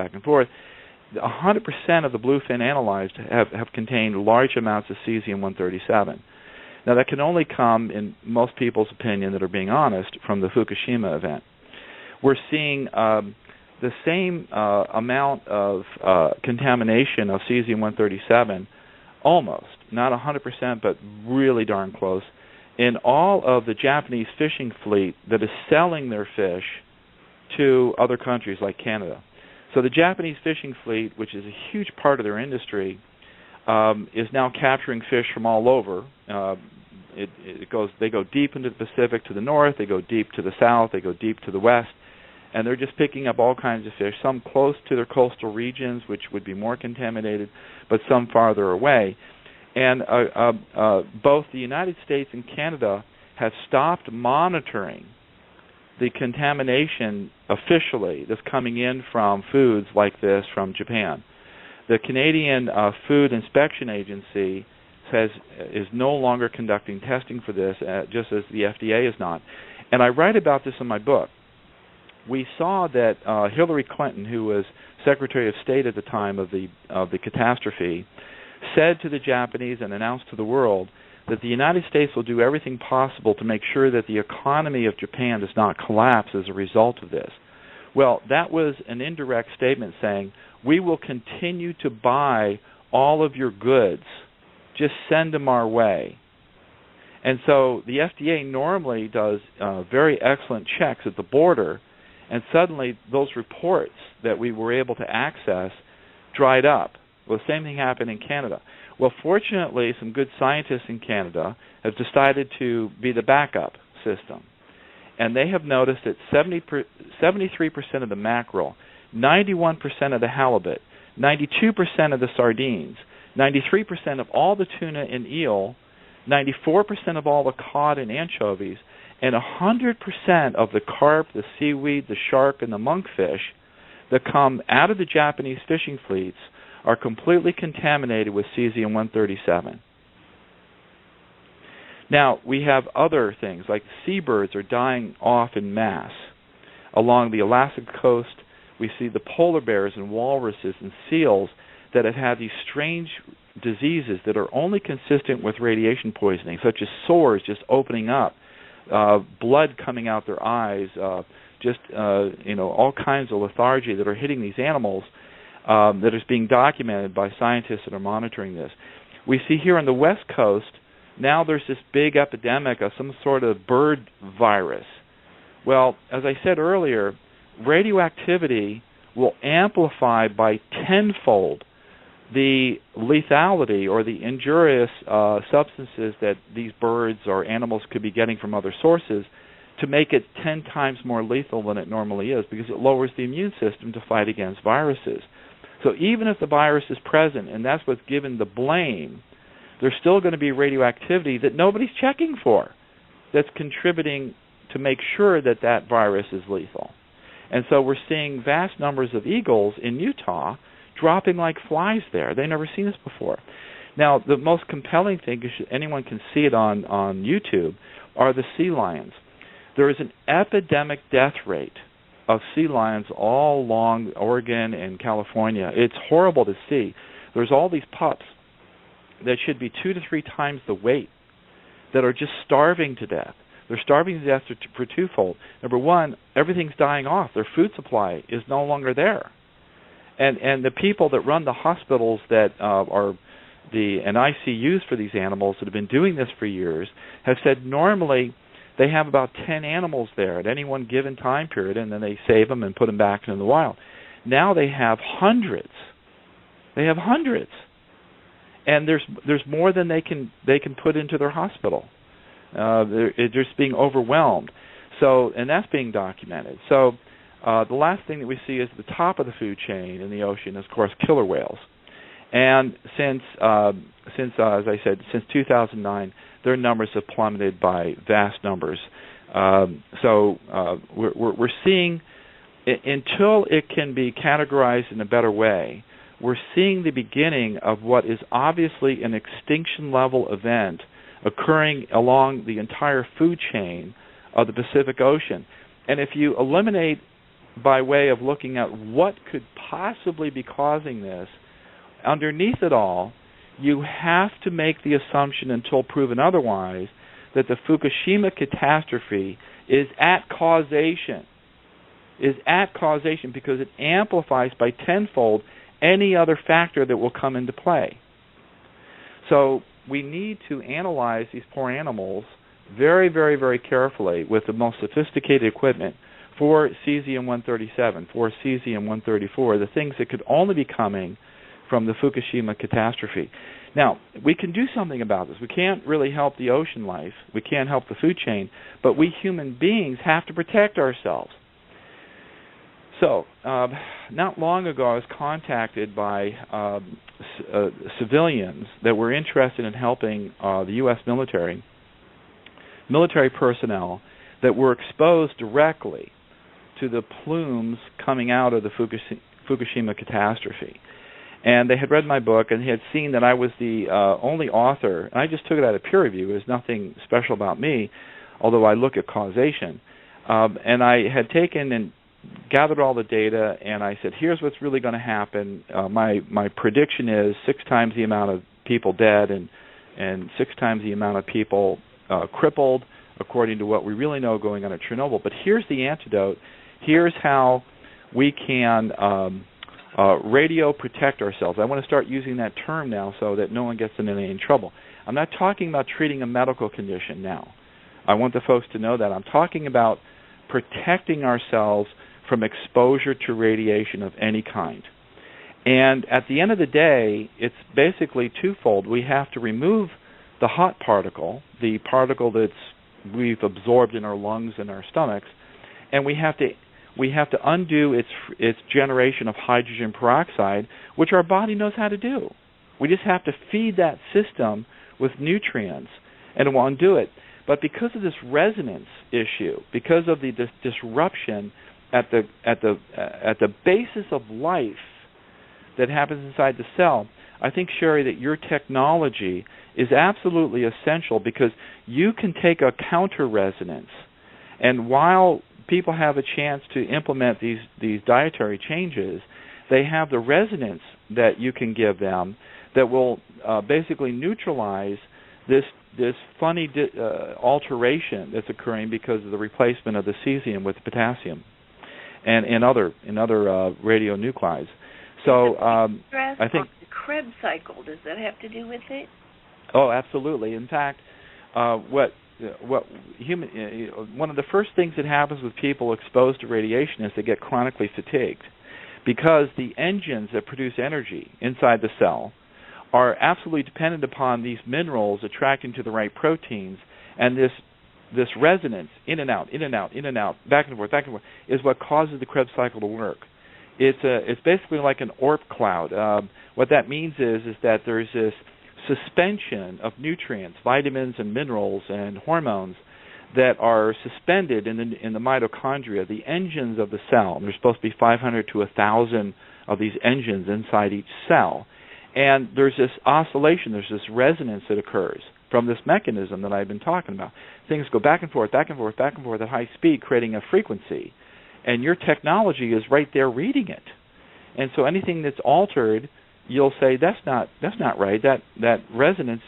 Speaker 4: 100% of the bluefin analyzed have contained large amounts of cesium-137. Now, that can only come, in most people's opinion that are being honest, from the Fukushima event. We're seeing the same amount of contamination of cesium-137, almost, not 100%, but really darn close, in all of the Japanese fishing fleet that is selling their fish to other countries like Canada. So the Japanese fishing fleet, which is a huge part of their industry, is now capturing fish from all over. They go deep into the Pacific to the north, they go deep to the south, they go deep to the west, and they're just picking up all kinds of fish, some close to their coastal regions, which would be more contaminated, but some farther away. And both the United States and Canada have stopped monitoring the contamination officially that's coming in from foods like this from Japan. The Canadian Food Inspection Agency is no longer conducting testing for this, just as the FDA is not. And I write about this in my book. we saw that Hillary Clinton, who was Secretary of State at the time of the catastrophe, said to the Japanese and announced to the world that the United States will do everything possible to make sure that the economy of Japan does not collapse as a result of this. Well, that was an indirect statement saying, we will continue to buy all of your goods. Just send them our way. And so the FDA normally does very excellent checks at the border, and suddenly those reports that we were able to access dried up. Well, the same thing happened in Canada. Well, fortunately, some good scientists in Canada have decided to be the backup system. And they have noticed that 73% of the mackerel, 91% of the halibut, 92% of the sardines, 93% of all the tuna and eel, 94% of all the cod and anchovies, and 100% of the carp, the seaweed, the shark, and the monkfish that come out of the Japanese fishing fleets are completely contaminated with cesium-137. Now, we have other things, like seabirds are dying off en masse. Along the Alaskan coast, we see the polar bears and walruses and seals that have had these strange diseases that are only consistent with radiation poisoning, such as sores just opening up, blood coming out their eyes, all kinds of lethargy that are hitting these animals that is being documented by scientists that are monitoring this. We see here on the West Coast, now there's this big epidemic of some sort of bird virus. Well, as I said earlier, radioactivity will amplify by tenfold the lethality or the injurious substances that these birds or animals could be getting from other sources to make it 10 times more lethal than it normally is, because it lowers the immune system to fight against viruses. So even if the virus is present, and that's what's given the blame, there's still going to be radioactivity that nobody's checking for that's contributing to make sure that that virus is lethal. And so we're seeing vast numbers of eagles in Utah dropping like flies there. They've never seen this before. Now, the most compelling thing, anyone can see it on YouTube, are the sea lions. There is an epidemic death rate of sea lions all along Oregon and California. It's horrible to see. There's all these pups that should be 2 to 3 times the weight that are just starving to death. They're starving to death for twofold. Number one, everything's dying off. Their food supply is no longer there. And the people that run the hospitals that are and ICUs for these animals that have been doing this for years have said normally they have about 10 animals there at any one given time period, and then they save them and put them back into the wild. Now they have hundreds. They have hundreds. And there's more than they can put into their hospital. They're just being overwhelmed. So, and that's being documented. So the last thing that we see is the top of the food chain in the ocean is, of course, killer whales. And since as I said, since 2009, their numbers have plummeted by vast numbers. So we're seeing, until it can be categorized in a better way, we're seeing the beginning of what is obviously an extinction-level event occurring along the entire food chain of the Pacific Ocean. And if you eliminate, by way of looking at what could possibly be causing this, underneath it all, you have to make the assumption, until proven otherwise, that the Fukushima catastrophe is at causation, because it amplifies by tenfold any other factor that will come into play. So we need to analyze these poor animals very, very, very carefully with the most sophisticated equipment for cesium-137, for cesium-134, the things that could only be coming from the Fukushima catastrophe. Now, we can do something about this. We can't really help the ocean life. We can't help the food chain, but we human beings have to protect ourselves. So, not long ago, I was contacted by civilians that were interested in helping the U.S. military personnel that were exposed directly to the plumes coming out of the Fukushima catastrophe. And they had read my book, and they had seen that I was the only author, and I just took it out of peer review. There's nothing special about me, although I look at causation. And I had taken and gathered all the data, and I said, here's what's really going to happen. My prediction is 6 times the amount of people dead and 6 times the amount of people crippled, according to what we really know going on at Chernobyl. But here's the antidote. Here's how we can radio protect ourselves. I want to start using that term now so that no one gets in any trouble. I'm not talking about treating a medical condition now. I want the folks to know that. I'm talking about protecting ourselves from exposure to radiation of any kind. And at the end of the day, it's basically twofold. We have to remove the hot particle, the particle we've absorbed in our lungs and our stomachs, and we have to undo its generation of hydrogen peroxide, which our body knows how to do. We just have to feed that system with nutrients, and it will undo it. But because of this resonance issue, because of this disruption at the basis of life that happens inside the cell, I think, Sherry, that your technology is absolutely essential, because you can take a counter resonance, and while people have a chance to implement these dietary changes, they have the resonance that you can give them that will basically neutralize this funny alteration that's occurring because of the replacement of the cesium with potassium and other radionuclides. So I think
Speaker 3: the Krebs cycle, does that have to do with it?
Speaker 4: Oh, absolutely. In fact, one of the first things that happens with people exposed to radiation is they get chronically fatigued, because the engines that produce energy inside the cell are absolutely dependent upon these minerals attracting to the right proteins, and this resonance, in and out, in and out, in and out, back and forth, is what causes the Krebs cycle to work. It's basically like an Oort cloud. What that means is that there's this suspension of nutrients, vitamins and minerals and hormones that are suspended in the mitochondria, the engines of the cell. And there's supposed to be 500 to 1,000 of these engines inside each cell. And there's this oscillation, there's this resonance that occurs from this mechanism that I've been talking about. Things go back and forth, back and forth, back and forth at high speed, creating a frequency. And your technology is right there reading it. And so anything that's altered, you'll say, that's not right. That resonance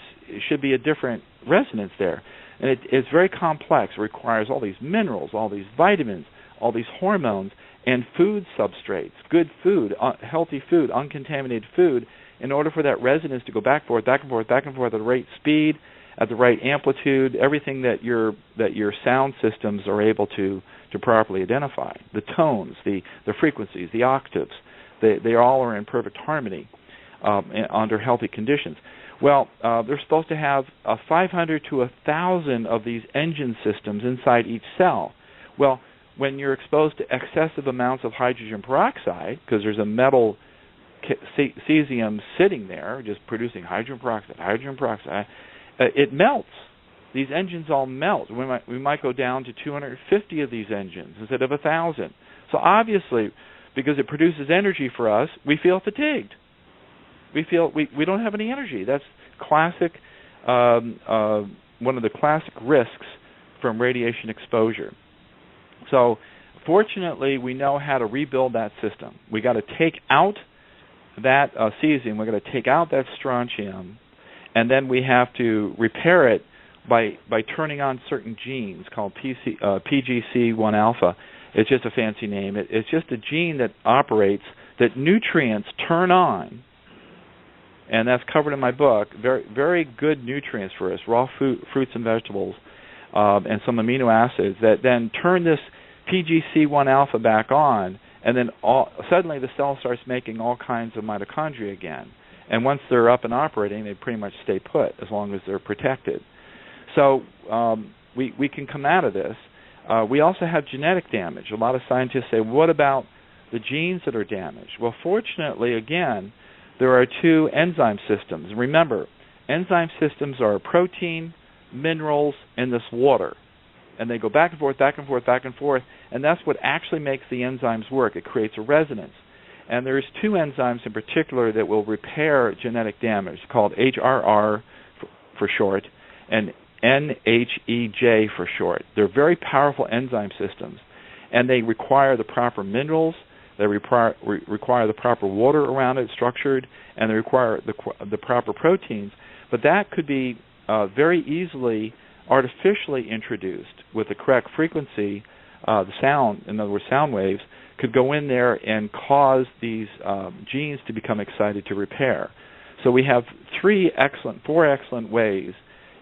Speaker 4: should be a different resonance there. And it's very complex. It requires all these minerals, all these vitamins, all these hormones, and food substrates, good food, healthy food, uncontaminated food, in order for that resonance to go back and forth, back and forth, back and forth at the right speed, at the right amplitude, everything that your sound systems are able to properly identify. The tones, the frequencies, the octaves, they all are in perfect harmony under healthy conditions. Well, they're supposed to have 500 to 1,000 of these engine systems inside each cell. Well, when you're exposed to excessive amounts of hydrogen peroxide, because there's a metal cesium sitting there just producing hydrogen peroxide, it melts. These engines all melt. We might go down to 250 of these engines instead of 1,000. So obviously, because it produces energy for us, we feel fatigued. We feel we don't have any energy. That's classic, one of the classic risks from radiation exposure. So fortunately, we know how to rebuild that system. We got to take out that cesium, we're going to take out that strontium, and then we have to repair it by turning on certain genes called PGC1 alpha. It's just a fancy name. It's just a gene that operates, that nutrients turn on, and that's covered in my book. Very, very good nutrients for us, raw fruits and vegetables, and some amino acids that then turn this PGC1 alpha back on, and then suddenly the cell starts making all kinds of mitochondria again. And once they're up and operating, they pretty much stay put as long as they're protected. So we can come out of this. We also have genetic damage. A lot of scientists say, what about the genes that are damaged? Well, fortunately, again, there are two enzyme systems. Remember, enzyme systems are protein, minerals, and this water. And they go back and forth, back and forth, back and forth, and that's what actually makes the enzymes work. It creates a resonance. And there's two enzymes in particular that will repair genetic damage, called HRR for short, and NHEJ for short. They're very powerful enzyme systems. and they require the proper minerals. They require the proper water around it structured, and they require the proper proteins. But that could be very easily artificially introduced with the correct frequency. The sound, in other words, sound waves, could go in there and cause these genes to become excited to repair. So we have four excellent ways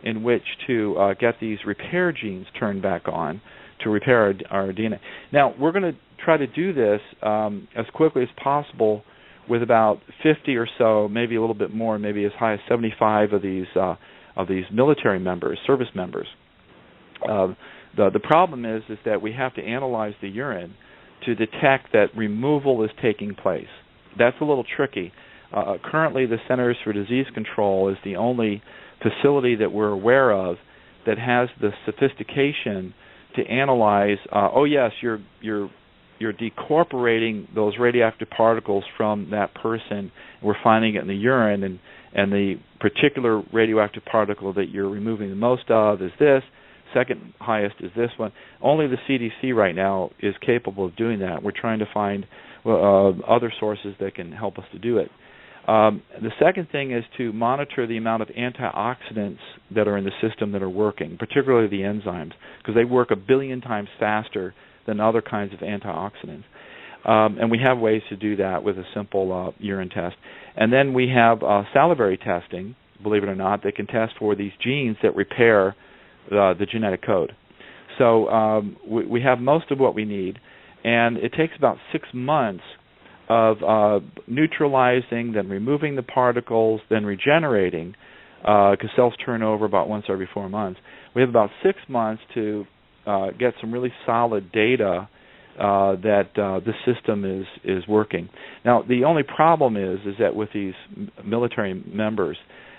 Speaker 4: in which to get these repair genes turned back on to repair our DNA. Now, we're going to try to do this as quickly as possible with about 50 or so, maybe a little bit more, maybe as high as 75 of these military members, service members. The problem is that we have to analyze the urine to detect that removal is taking place. That's a little tricky. Currently, the Centers for Disease Control is the only facility that we're aware of that has the sophistication to analyze. Oh yes, you're decorporating those radioactive particles from that person. We're finding it in the urine, and the particular radioactive particle that you're removing the most of is this. Second highest is this one. Only the CDC right now is capable of doing that. We're trying to find other sources that can help us to do it. The second thing is to monitor the amount of antioxidants that are in the system that are working, particularly the enzymes, because they work 1 billion times faster than other kinds of antioxidants. And we have ways to do that with a simple urine test. And then we have salivary testing, believe it or not, that can test for these genes that repair the genetic code. So we have most of what we need, and it takes about 6 months of neutralizing, then removing the particles, then regenerating, because cells turn over about once every 4 months. We have about 6 months to get some really solid data that this system is working. Now, the only problem is that with these military members,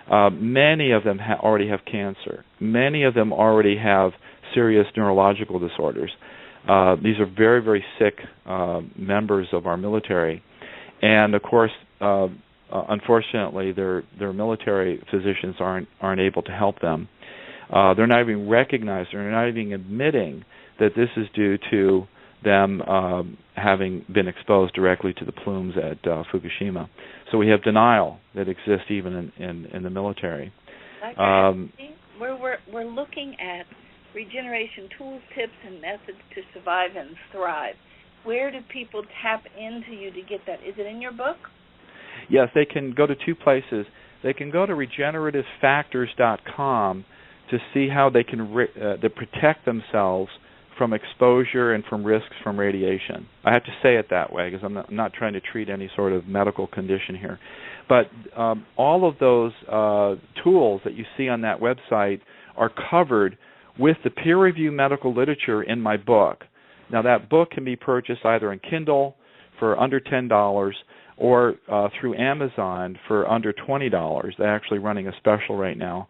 Speaker 4: many of them already have cancer. Many of them already have serious neurological disorders. These are very, very sick members of our military. And, of course, unfortunately, their military physicians aren't able to help them. They're not even recognized. They're not even admitting that this is due to them having been exposed directly to the plumes at Fukushima. So we have denial that exists even in the military.
Speaker 3: We're looking at regeneration tools, tips, and methods to survive and thrive. Where do people tap into you to get that? Is it in your book?
Speaker 4: Yes, they can go to 2 places. They can go to regenerativefactors.com to see how they can to protect themselves from exposure and from risks from radiation. I have to say it that way because I'm not trying to treat any sort of medical condition here. But all of those tools that you see on that website are covered with the peer-reviewed medical literature in my book. Now, that book can be purchased either in Kindle for under $10 or through Amazon for under $20. They're actually running a special right now.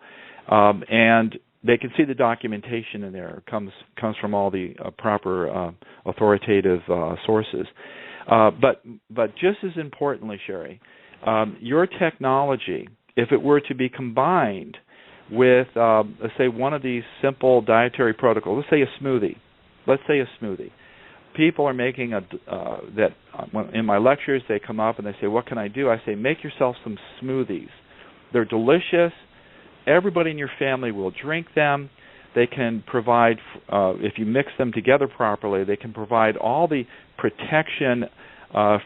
Speaker 4: And they can see the documentation in there. It comes from all the proper authoritative sources. But just as importantly, Sherry, your technology, if it were to be combined with, let's say, one of these simple dietary protocols, let's say a smoothie. People are making in my lectures, they come up and they say, what can I do? I say, make yourself some smoothies. They're delicious. Everybody in your family will drink them. They can provide, if you mix them together properly, they can provide all the protection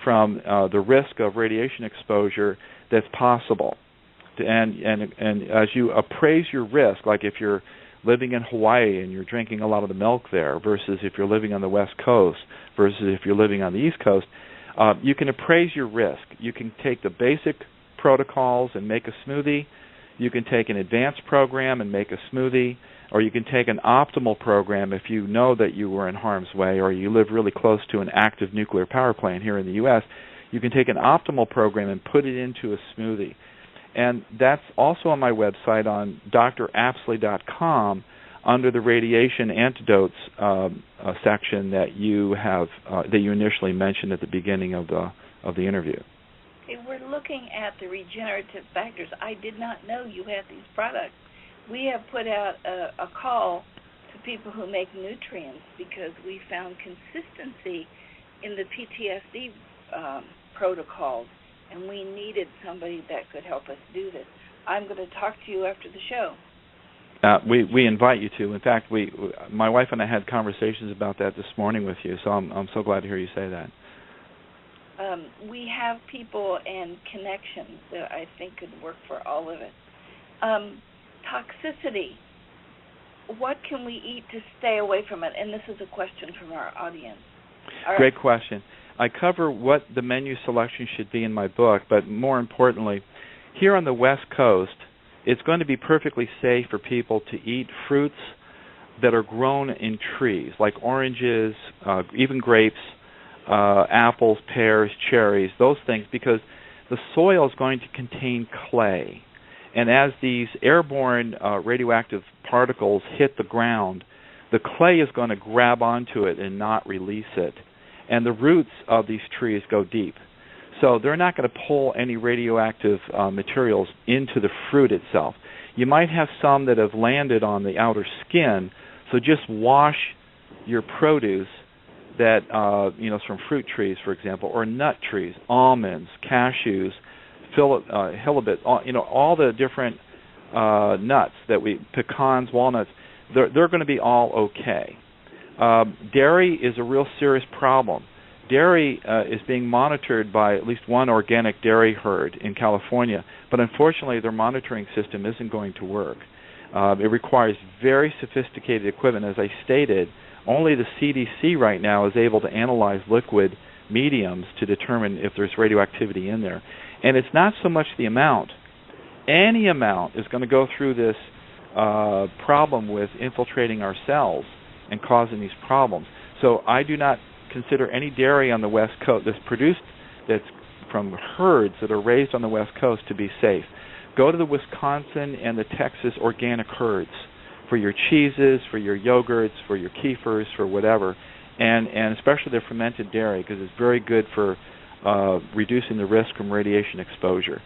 Speaker 4: from the risk of radiation exposure that's possible. And as you appraise your risk, like if you're living in Hawaii and you're drinking a lot of the milk there versus if you're living on the West Coast versus if you're living on the East Coast, you can appraise your risk. You can take the basic protocols and make a smoothie. You can take an advanced program and make a smoothie, or you can take an optimal program if you know that you were in harm's way or you live really close to an active nuclear power plant here in the U.S. You can take an optimal program and put it into a smoothie. And that's also on my website on drapsley.com under the radiation antidotes section that you have that you initially mentioned at the beginning of the interview.
Speaker 3: Okay, we're looking at the regenerative factors. I did not know you had these products. We have put out a call to people who make nutrients, because we found consistency in the PTSD protocols, and we needed somebody that could help us do this. I'm going to talk to you after the show.
Speaker 4: We invite you to. In fact, my wife and I had conversations about that this morning with you, so I'm so glad to hear you say that.
Speaker 3: We have people and connections that I think could work for all of it. Toxicity. What can we eat to stay away from it? And this is a question from our audience.
Speaker 4: Great question. I cover what the menu selection should be in my book, but more importantly, here on the West Coast, it's going to be perfectly safe for people to eat fruits that are grown in trees, like oranges, even grapes, apples, pears, cherries, those things, because the soil is going to contain clay. And as these airborne radioactive particles hit the ground, the clay is going to grab onto it and not release it. And the roots of these trees go deep. So they're not going to pull any radioactive materials into the fruit itself. You might have some that have landed on the outer skin, so just wash your produce that, from fruit trees, for example, or nut trees, almonds, cashews, halibut, all the different nuts pecans, walnuts, they're going to be all okay. Dairy is a real serious problem. Dairy is being monitored by at least one organic dairy herd in California, but unfortunately their monitoring system isn't going to work. It requires very sophisticated equipment. As I stated, only the CDC right now is able to analyze liquid mediums to determine if there's radioactivity in there. And it's not so much the amount. Any amount is going to go through this problem with infiltrating our cells and causing these problems. So I do not consider any dairy on the West Coast that's from herds that are raised on the West Coast to be safe. Go to the Wisconsin and the Texas organic herds for your cheeses, for your yogurts, for your kefirs, for whatever, and especially the fermented dairy, because it's very good for reducing the risk from radiation exposure.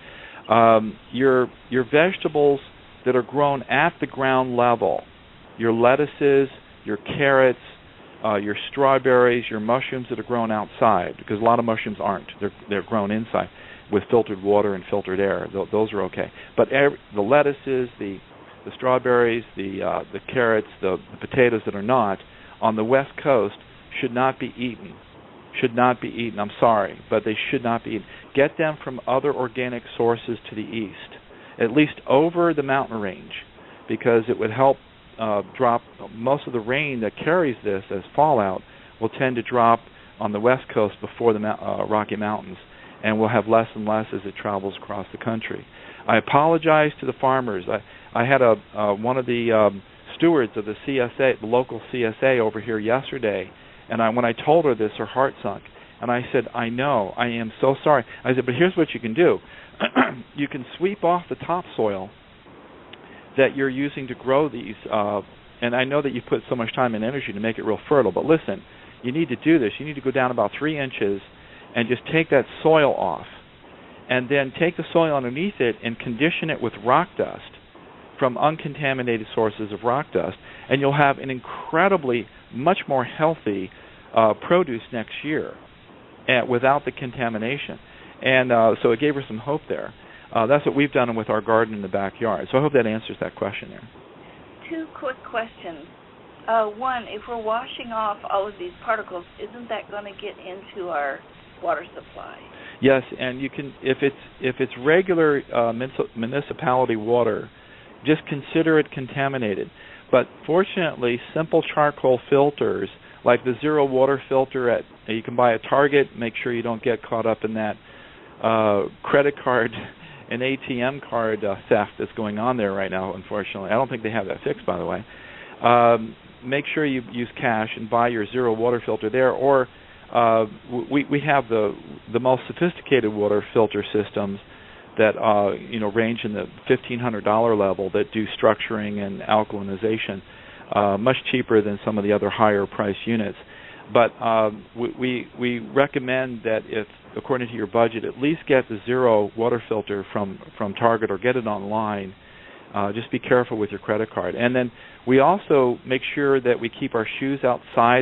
Speaker 4: Your vegetables that are grown at the ground level, your lettuces, your carrots, your strawberries, your mushrooms that are grown outside, because a lot of mushrooms aren't. They're grown inside with filtered water and filtered air. Those are okay. But the lettuces, the strawberries, the carrots, the potatoes that are not, on the West Coast should not be eaten. Should not be eaten. I'm sorry, but they should not be eaten. Get them from other organic sources to the east, at least over the mountain range, because it would help drop most of the rain that carries this as fallout will tend to drop on the West Coast before the Rocky Mountains, and we'll have less and less as it travels across the country. I apologize to the farmers. I had one of the stewards of the CSA, the local CSA over here yesterday, and when I told her this, her heart sunk. And I said, I know, I am so sorry. I said, but here's what you can do. You can sweep off the topsoil that you're using to grow these, and I know that you put so much time and energy to make it real fertile, but listen, you need to do this. You need to go down about 3 inches and just take that soil off, and then take the soil underneath it and condition it with rock dust from uncontaminated sources of rock dust, and you'll have an incredibly much more healthy produce next year without the contamination. And so it gave her some hope there. That's what we've done with our garden in the backyard. So I hope that answers that question there.
Speaker 3: 2 quick questions. One, if we're washing off all of these particles, isn't that going to get into our water supply?
Speaker 4: Yes, and you can, if it's regular municipality water, just consider it contaminated. But fortunately, simple charcoal filters, like the zero water filter you can buy at Target, make sure you don't get caught up in that credit card and ATM card theft that's going on there right now, unfortunately. I don't think they have that fixed, by the way. Make sure you use cash and buy your zero water filter there, or we have the most sophisticated water filter systems that range in the $1,500 level that do structuring and alkalinization, much cheaper than some of the other higher price units. But we recommend that if, according to your budget, at least get the zero water filter from Target or get it online. Just be careful with your credit card. And then we also make sure that we keep our shoes outside